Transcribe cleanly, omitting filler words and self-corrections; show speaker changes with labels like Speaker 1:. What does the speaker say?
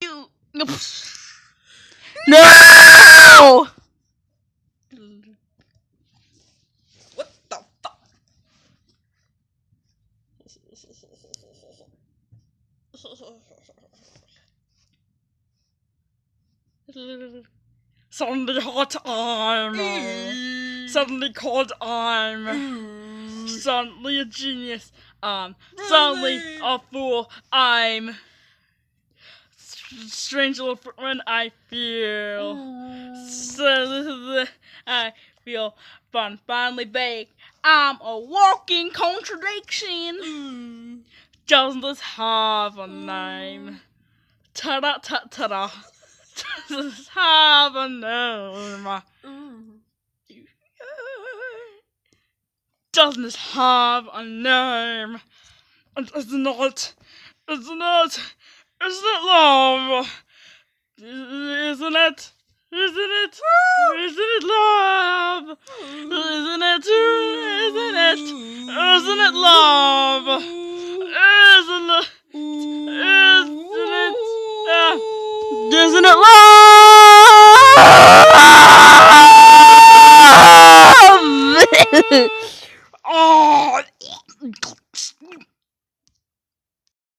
Speaker 1: You. No!
Speaker 2: What the fuck?
Speaker 1: Suddenly hot I'm. Suddenly cold I'm. Suddenly a genius suddenly a fool I'm. Strange little when I feel. So I feel fun, finally vague. I'm a walking contradiction. Doesn't this have a name? Ta-da ta-ta-da. Does this have a name? Doesn't this have a name? Isn't it love? Isn't it? Isn't it? Isn't it love? Isn't it? Isn't it? Isn't it love? Isn't it? Isn't it? Isn't it love?